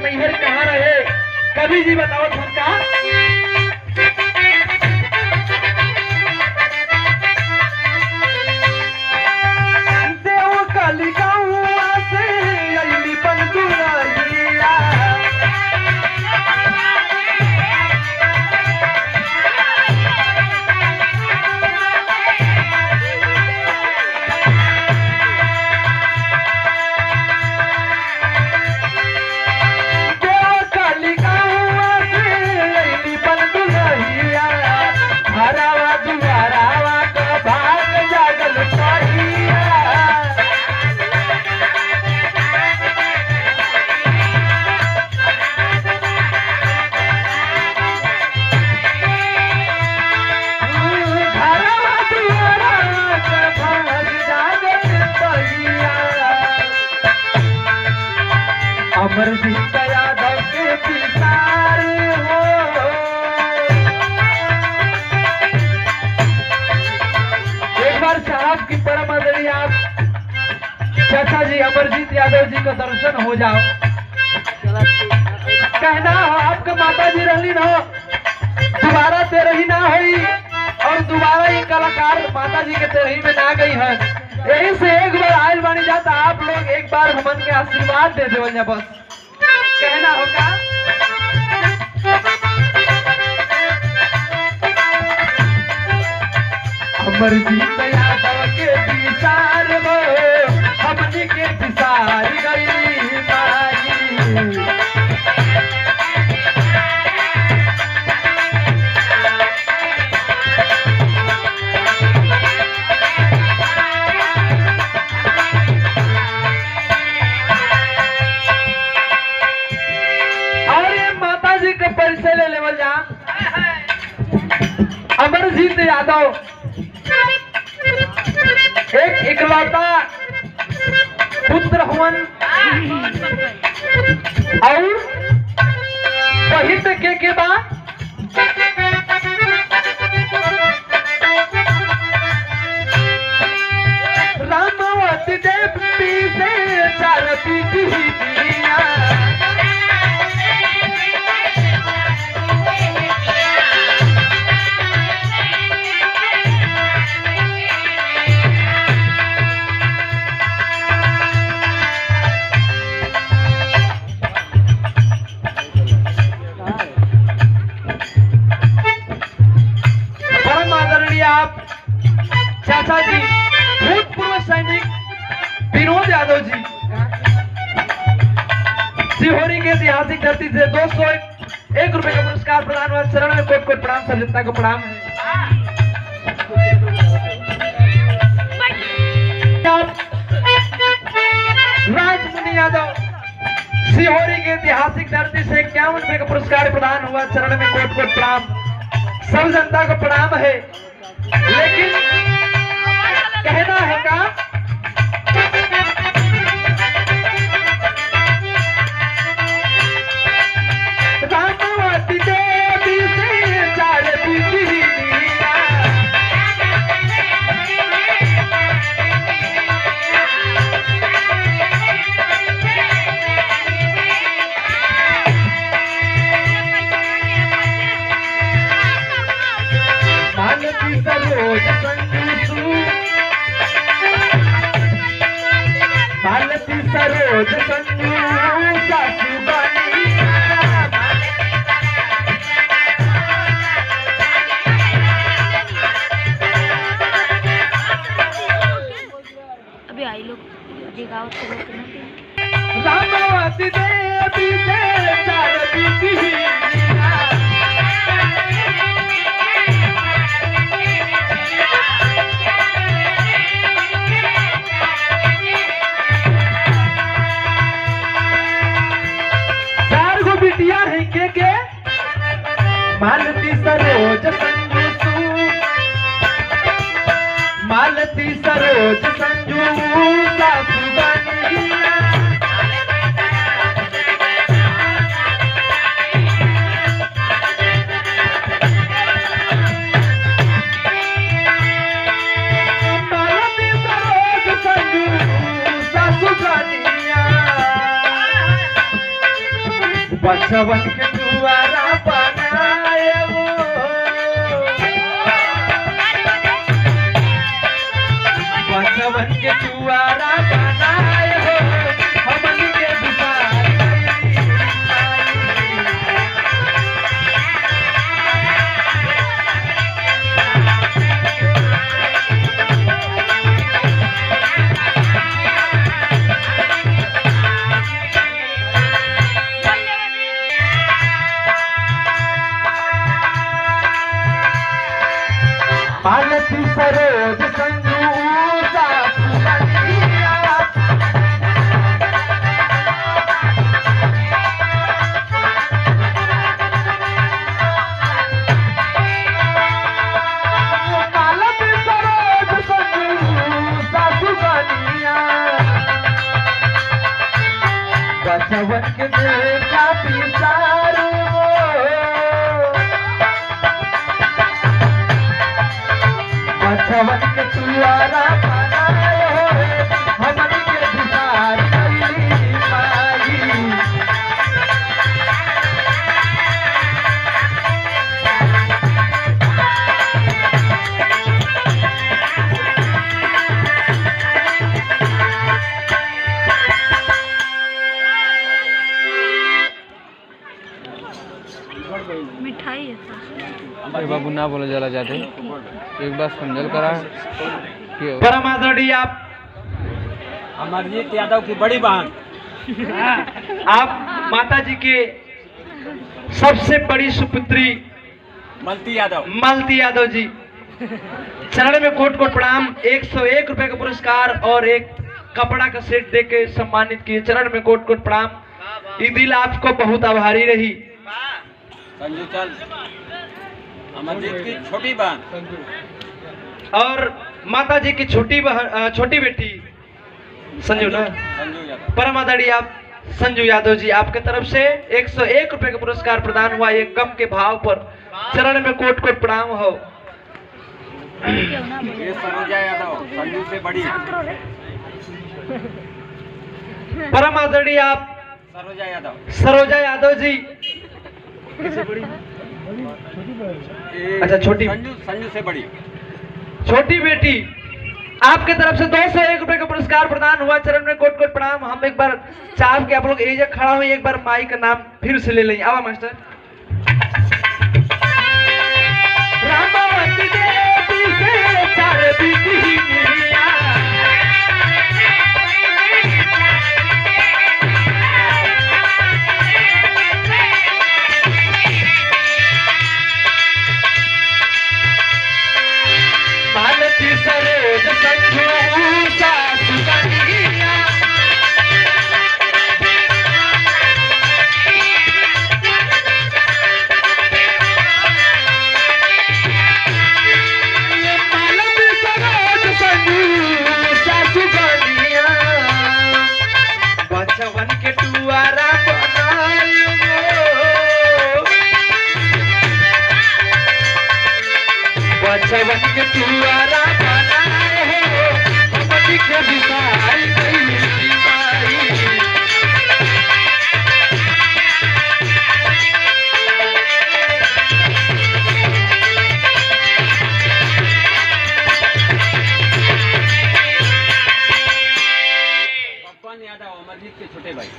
नैहर कहाँ रहे? कभी जी बताओ तुमका। देव कालिकाऊआ से अइली बंदुरहिया। अमरजीत यादव के पिसारे हो। एक बार साहब की परम आदरणीय आप चाचा जी अमरजीत यादव जी का दर्शन हो जाओ। कहना हो आपका माता जी रही ना दोबारा तेरही ना हुई और दोबारा ये कलाकार माता जी के तेरही में ना गई है। यही से एक बार आयल बनी जाता आप लोग एक बार हमन के आशीर्वाद दे दे बस कहना होगा। अमरजीत यादव के पिसार हो हमनी के पिसार गई माई। परिचय ले लेवल जा। अमरजीत यादव एक इकलौता पुत्र हुवन और शहीद के बाद रामावती देवी से चार पीढ़ी दिया। आप चाचा जी भूतपूर्व सैनिक विनोद यादव जी सिहोरी के ऐतिहासिक धरती से 201 रुपए का पुरस्कार प्रदान हुआ। चरण में कोट कोट प्रणाम, सब जनता को प्रणाम है। राजमुनि यादव सिहोरी के ऐतिहासिक धरती से 51 रुपए का पुरस्कार प्रदान हुआ। चरण में कोट कोट प्रणाम, सब जनता को प्रणाम है। लेकिन कहना है का रामावती देवी से चार पीढ़ी दिया। मालती सरोज संजू मालती सरोज संजू सासू बनी। अभी आई लोग दिखाओ रामावती देवी से चार पीढ़ी के मालती सरोज संजू मालती सरोज संजू सासू बनिया। मालती सरोज संजू सासू बनिया। बचवन के दुआरा बनाए हो बचवन के दुआरा बनाए हो हमन के दुआर पालती सरोज संजूता सुबनिया पालती सरोज संजूता सुबनिया बचवन के देखा पिसारू बचवन के दुआरा बनाए हो हमन के दुआर कैली माई मिठाई है सर। अरे बाबू ना बोले जला जाते एक बार समझल करा कि परम आदरणीय आप अमरजीत यादव की बड़ी बहन आप माता जी के सबसे बड़ी सुपुत्री मलती यादव मालती यादव जी चरण में कोट कोट प्रणाम 101 रुपए का पुरस्कार और एक कपड़ा का सेट दे के सम्मानित किए चरण में कोट कोट प्रणाम ये दिल आपको बहुत आभारी रही संजू चल अमरजीत की छोटी बहन और माता जी की छोटी बेटी संजू ना संजू यादव परम आदरणीय आप संजू यादव जी आपके तरफ से 101 रुपए का पुरस्कार प्रदान हुआ ये कम के भाव पर चरण में कोट कोट प्रणाम हो ये सरोजा यादव संजू से बड़ी परम आदरणीय आप सरोजा यादव जी ये अच्छा, छोटी संजू से बड़ी छोटी बेटी आपके तरफ से 201 रुपए का पुरस्कार प्रदान हुआ चरण में कोट कोट प्रणाम हम एक बार चाह के आप लोग एज खड़ा हुए एक बार माई का नाम फिर से ले लें आवा मास्टर रामावती देवी से चार बिटिया मालती सरोज संजू सासु कन्हैया मालती सरोज संजू सासु कन्हैया बचवन के दुआरा बनायो बचवन के दुआरा बनाए हो हमन के बिसाई कैली माई पप्पन यादव अमरजीत के छोटे भाई